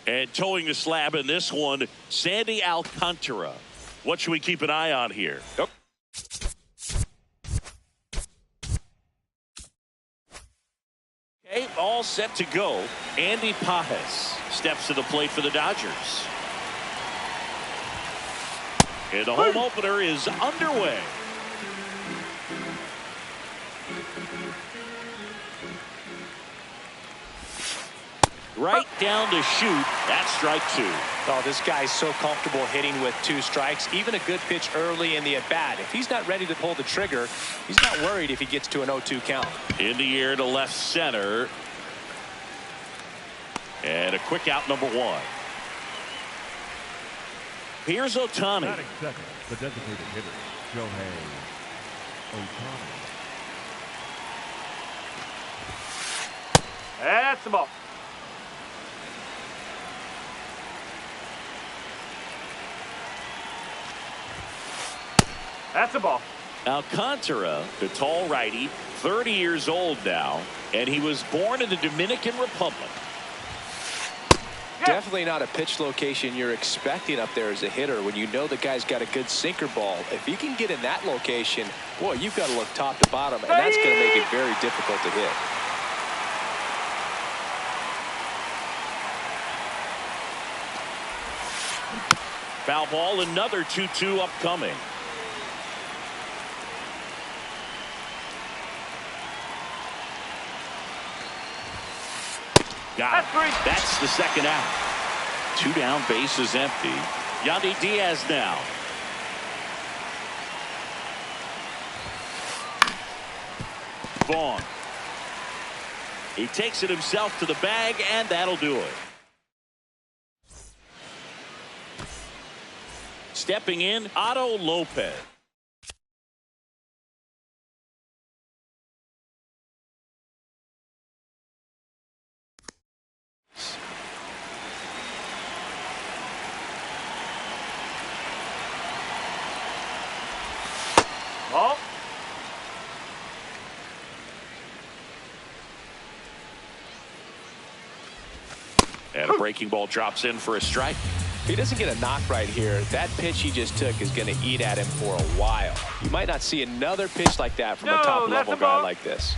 And towing the slab in this one, Sandy Alcantara. What should we keep an eye on here? Yep. Okay, all set to go. Andy Pajes steps to the plate for the Dodgers. And the home opener is underway. Right down to shoot. That's strike two. Oh, this guy's so comfortable hitting with 2 strikes. Even a good pitch early in the at-bat. If he's not ready to pull the trigger, he's not worried if he gets to an 0-2 count. In the air to left center. And a quick out, number 1. Here's Ohtani. Batting second, the designated hitter, Shohei Ohtani. That's the ball. That's a ball. Alcantara, the tall righty, 30 years old now, and he was born in the Dominican Republic. Definitely not a pitch location you're expecting up there as a hitter when you know the guy's got a good sinker ball. If he can get in that location, boy, you've got to look top to bottom, and that's going to make it very difficult to hit. Foul ball, another 2-2 upcoming. Got it. That's the second out. 2 down, bases empty. Yandy Diaz now. Vaughn. He takes it himself to the bag, and that'll do it. Stepping in, Otto Lopez. Ball. And a breaking ball drops in for a strike. If he doesn't get a knock right here, that pitch he just took is going to eat at him for a while. You might not see another pitch like that from a top-level guy like this.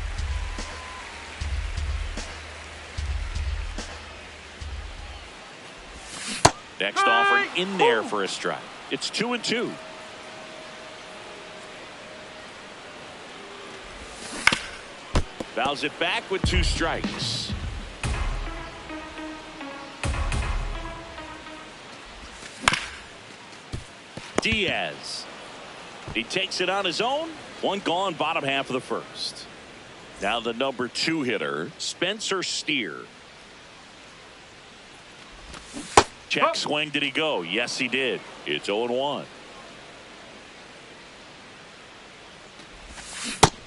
Next offer in there for a strike. It's 2-2. Fouls it back with 2 strikes. Diaz. He takes it on his own. 1 gone, bottom half of the first. Now the number 2 hitter, Spencer Steer. Check swing. Did he go? Yes, he did. It's 0-1.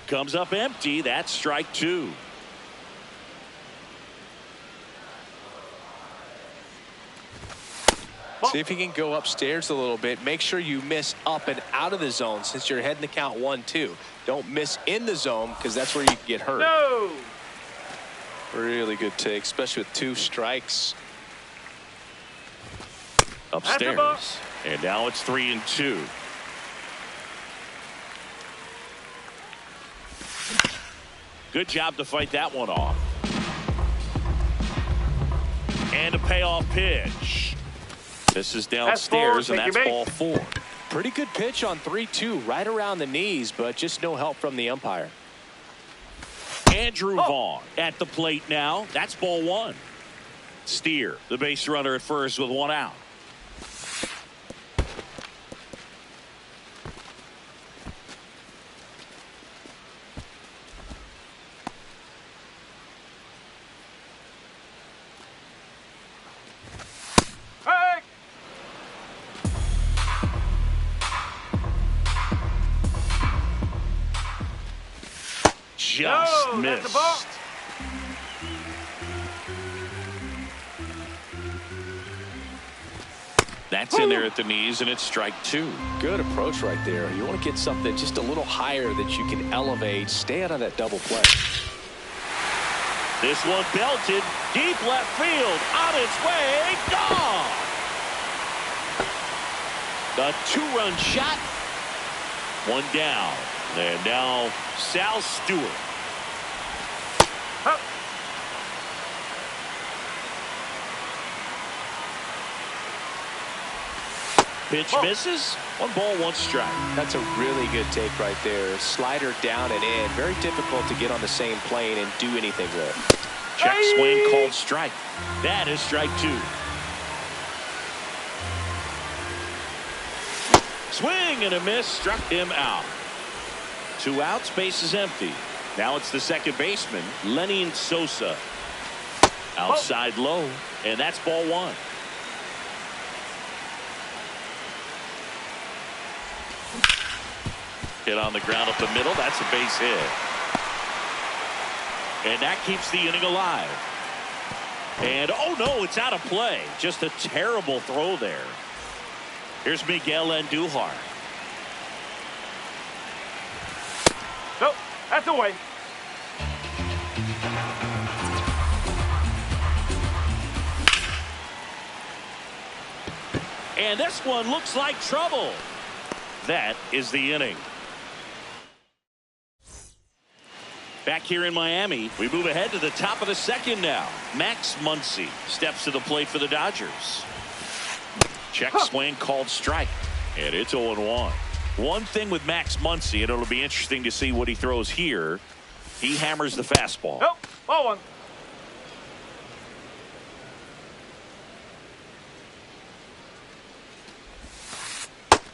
Comes up empty. That's strike 2. See if he can go upstairs a little bit. Make sure you miss up and out of the zone since you're heading to count 1-2. Don't miss in the zone because that's where you can get hurt. No. Really good take, especially with 2 strikes. Upstairs. And now it's 3-2. Good job to fight that one off. And a payoff pitch. This is downstairs, and that's ball 4. Pretty good pitch on 3-2, right around the knees, but just no help from the umpire. Andrew Vaughn at the plate now. That's ball one. Steer, the base runner at first with one out. Just missed. That's in there at the knees, and it's strike two. Good approach right there. You want to get something just a little higher that you can elevate. Stay out of that double play. This one belted deep left field. On its way. Gone. The two-run shot. One down. And now Sal Stewart. Pitch misses. One ball, one strike. That's a really good take right there. Slider down and in. Very difficult to get on the same plane and do anything with. Check swing called strike. That is strike two. Swing and a miss. Struck him out. 2 outs, base is empty. Now it's the second baseman, Lenny Sosa. Outside low, and that's ball one. Hit on the ground up the middle. That's a base hit. And that keeps the inning alive. And oh no, it's out of play. Just a terrible throw there. Here's Miguel Andujar. Nope, that's away. And this one looks like trouble. That is the inning. Back here in Miami, we move ahead to the top of the second now. Max Muncy steps to the plate for the Dodgers. Check swing called strike. And it's 0-1. One thing with Max Muncy, and it'll be interesting to see what he throws here. He hammers the fastball. Nope, ball one.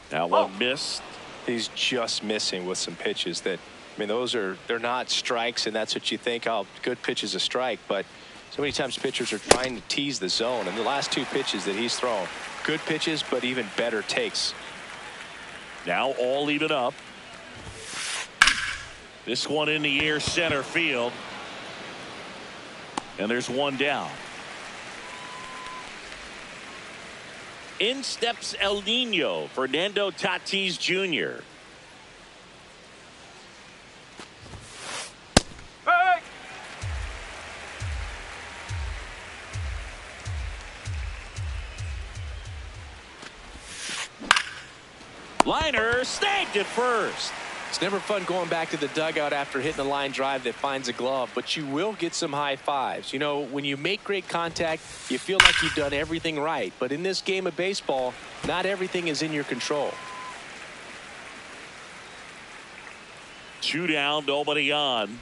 That one missed. He's just missing with some pitches that, I mean, they're not strikes, and that's what you think. Oh, good pitch is a strike, but so many times pitchers are trying to tease the zone, and the last 2 pitches that he's thrown, good pitches, but even better takes. Now all even up. This one in the air center field. And there's one down. In steps El Nino, Fernando Tatis Jr. Hey! Liner snagged at first. It's never fun going back to the dugout after hitting a line drive that finds a glove, but you will get some high fives. You know, when you make great contact, you feel like you've done everything right. But in this game of baseball, not everything is in your control. 2 down, nobody on.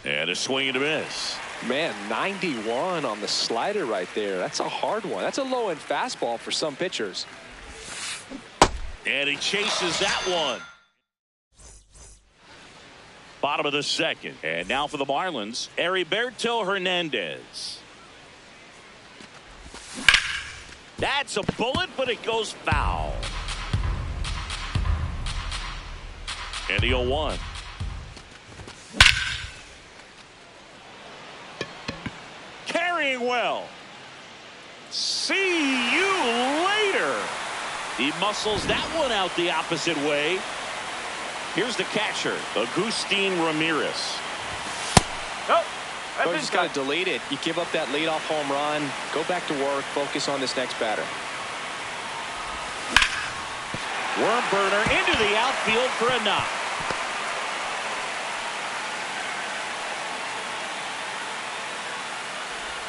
And a swing and a miss. Man, 91 on the slider right there. That's a hard one. That's a low-end fastball for some pitchers. And he chases that one. Bottom of the second. And now for the Marlins, Heriberto Hernandez. That's a bullet, but it goes foul. And the 0-1. Carrying well. See you later. He muscles that one out the opposite way. Here's the catcher, Agustin Ramirez. Nope. Coach just got to delete it. You give up that leadoff home run. Go back to work. Focus on this next batter. Worm burner into the outfield for a knock.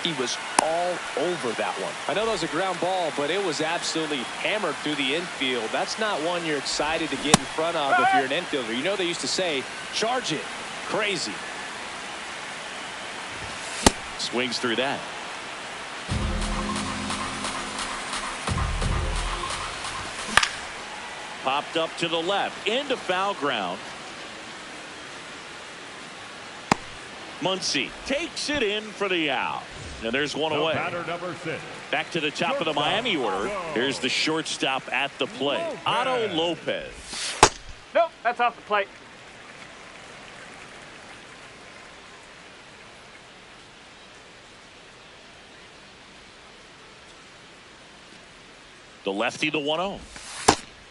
He was all over that one. I know that was a ground ball, but it was absolutely hammered through the infield. That's not one you're excited to get in front of if you're an infielder. You know they used to say, charge it. Crazy. Swings through that. Popped up to the left into foul ground. Muncy takes it in for the out. And there's one away. Batter number 6. Back to the top of the Miami order. Here's the shortstop at the plate, Otto Lopez. Nope, that's off the plate. The lefty, the 1-0.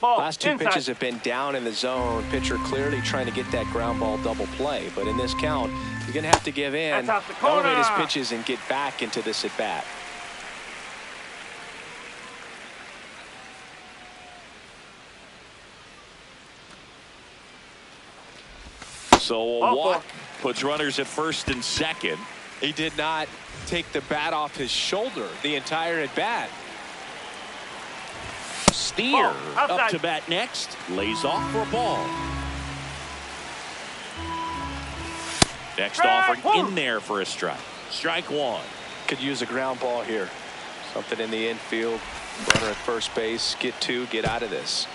Ball Last two inside. pitches have been down in the zone. Pitcher clearly trying to get that ground ball double play. But in this count, you're going to have to give in, That's off the corner. elevate his pitches, and get back into this at bat. So a Ball walk four. puts runners at first and second. He did not take the bat off his shoulder the entire at bat. Steer Ball, outside. up to bat next. Lays off for a ball. Next Strike offering one. in there for a strike. Strike one. Could use a ground ball here. Something in the infield. Runner at first base. Get two. Get out of this.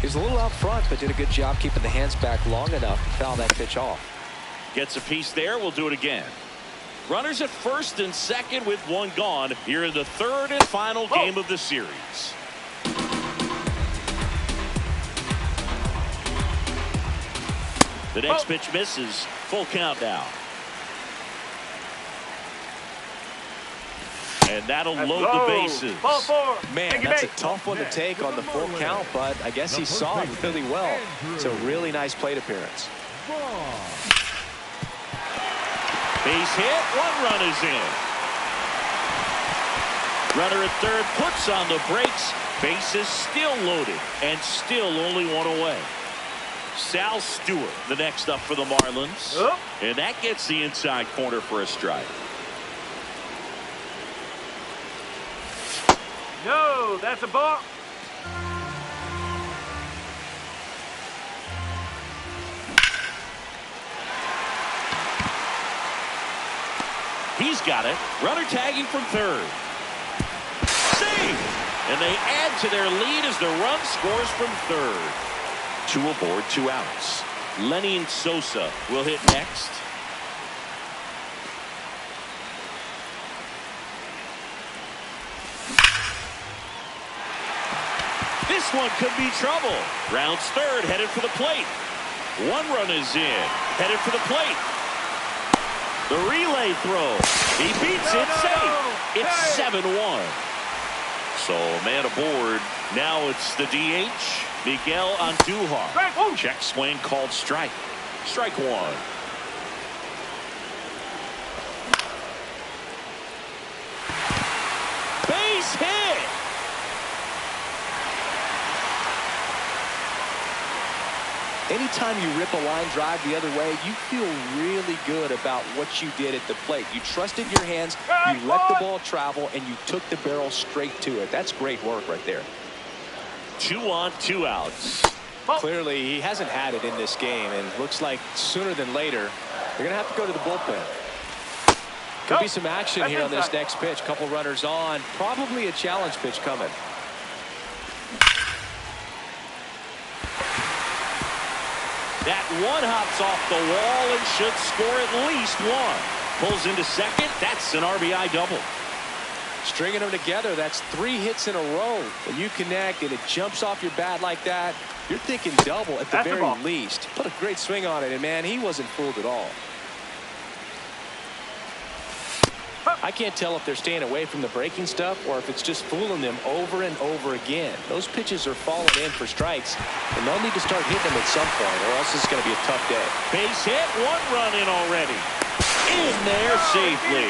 He's a little out front, but did a good job keeping the hands back long enough to foul that pitch off. Gets a piece there. We'll do it again. Runners at first and second with one gone here in the third and final game of the series. The next pitch misses. Full count now. And that'll load the bases. Ball four. Man, Take it that's a back. tough one to take on the full count, but I guess he saw it really well. It's a really nice plate appearance. Base hit. One run is in. Runner at third puts on the brakes. Bases still loaded and still only one away. Sal Stewart, the next up for the Marlins. Oh. And that gets the inside corner for a strike. No, that's a ball. He's got it. Runner tagging from third. Save! And they add to their lead as the run scores from third. Two aboard, 2 outs. Lenny Sosa will hit next. This one could be trouble. Rounds third, headed for the plate. One run is in, headed for the plate. The relay throw. He beats it safe. It's 7-1. So man aboard. Now it's the DH, Miguel Andujar. Check swing called strike. Strike one. Base hit. Anytime you rip a line drive the other way, you feel really good about what you did at the plate. You trusted your hands, you let the ball travel, and you took the barrel straight to it. That's great work right there. 2 on, 2 outs. Clearly, he hasn't had it in this game, and looks like sooner than later, they're going to have to go to the bullpen. Could be some action here on this next pitch. Couple runners on. Probably a challenge pitch coming. That one hops off the wall and should score at least one. Pulls into second. That's an RBI double. Stringing them together, that's 3 hits in a row. When you connect and it jumps off your bat like that, you're thinking double at the very least. Put a great swing on it, and man, he wasn't fooled at all. I can't tell if they're staying away from the breaking stuff or if it's just fooling them over and over again. Those pitches are falling in for strikes, and they'll need to start hitting them at some point, or else it's going to be a tough day. Base hit, 1 run in already. In there safely.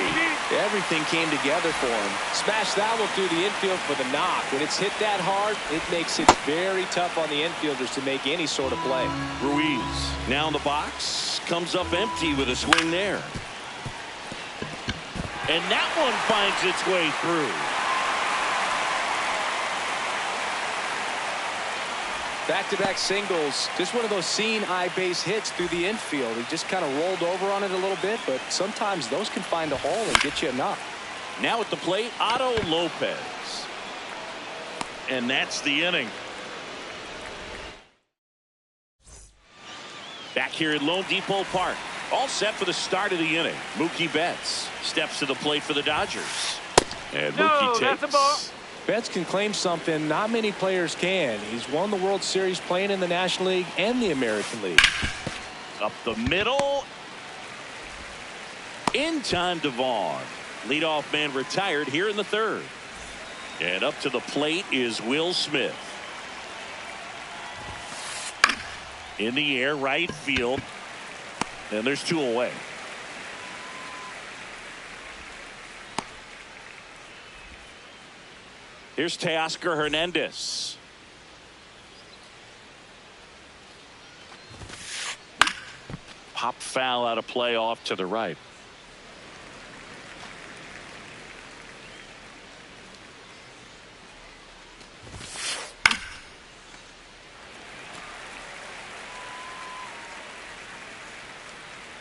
Everything came together for him. Smash that one through the infield for the knock. When it's hit that hard, it makes it very tough on the infielders to make any sort of play. Ruiz now in the box, comes up empty with a swing there. And that one finds its way through. Back-to-back singles. Just one of those seeing eye base hits through the infield. He just kind of rolled over on it a little bit, but sometimes those can find a hole and get you enough. Now at the plate, Otto Lopez. And that's the inning. Back here at Lone Depot Park. All set for the start of the inning. Mookie Betts steps to the plate for the Dodgers. And Mookie takes. That's a ball. Betts can claim something not many players can. He's won the World Series playing in the National League and the American League. Up the middle. In time, Devon. Leadoff man retired here in the third. And up to the plate is Will Smith. In the air, right field. And there's 2 away. Here's Teoscar Hernandez. Pop foul out of play off to the right.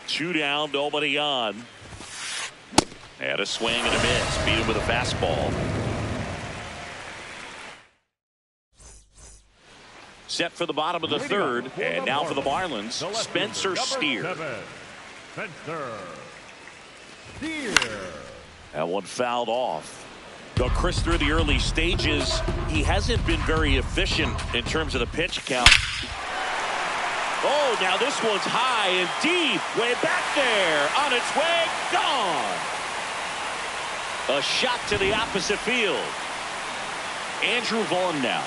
Two down, nobody on. Had a swing and a miss. Beat him with a fastball. Set for the bottom of the third, and now for the Marlins, Spencer Steer. Spencer Steer. That one fouled off. Though Chris, through the early stages, he hasn't been very efficient in terms of the pitch count. Oh, now this one's high and deep, way back there, on its way, gone. A shot to the opposite field. Andrew Vaughn now.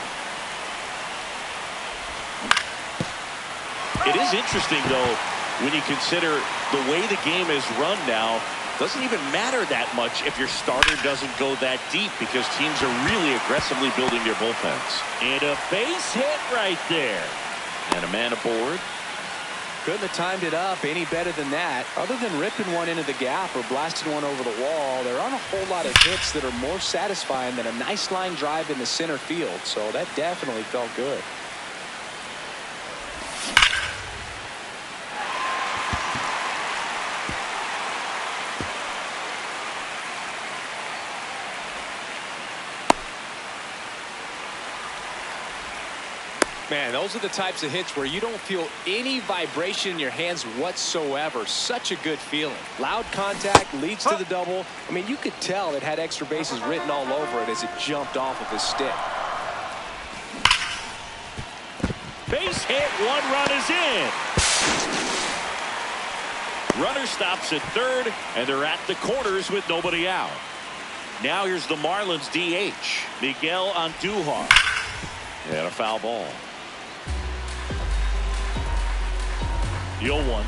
It is interesting, though, when you consider the way the game is run now. Doesn't even matter that much if your starter doesn't go that deep, because teams are really aggressively building their bullpens. And a base hit right there. And a man aboard. Couldn't have timed it up any better than that. Other than ripping one into the gap or blasting one over the wall, there aren't a whole lot of hits that are more satisfying than a nice line drive in the center field. So that definitely felt good. Man, those are the types of hits where you don't feel any vibration in your hands whatsoever. Such a good feeling. Loud contact leads to the double. I mean, you could tell it had extra bases written all over it as it jumped off of his stick. Base hit, 1 run is in. Runner stops at third, and they're at the corners with nobody out. Now here's the Marlins DH, Miguel Andujar. And a foul ball. The 0-1.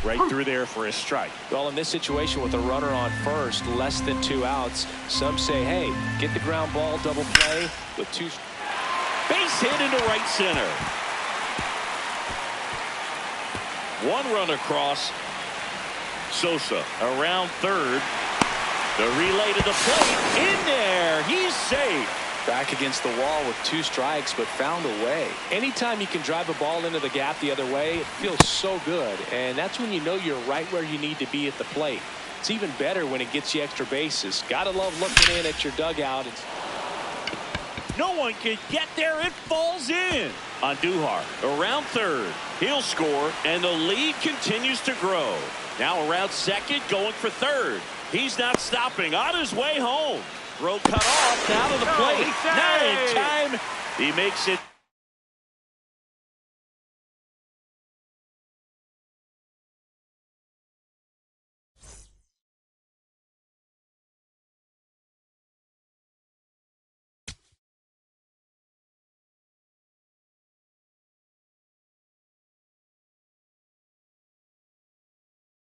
Right through there for a strike. Well, in this situation with a runner on first, less than 2 outs, some say, hey, get the ground ball, double play with 2. Base hit into right center. 1 run across. Sosa around third. The relay to the plate. In there. He's safe. Back against the wall with 2 strikes, but found a way. Anytime you can drive a ball into the gap the other way, it feels so good. And that's when you know you're right where you need to be at the plate. It's even better when it gets you extra bases. Gotta love looking in at your dugout. No one can get there. It falls in. Andujar around third. He'll score, and the lead continues to grow. Now around second, going for third. He's not stopping. On his way home. Throw cut off. Now to the plate. Not in time. He makes it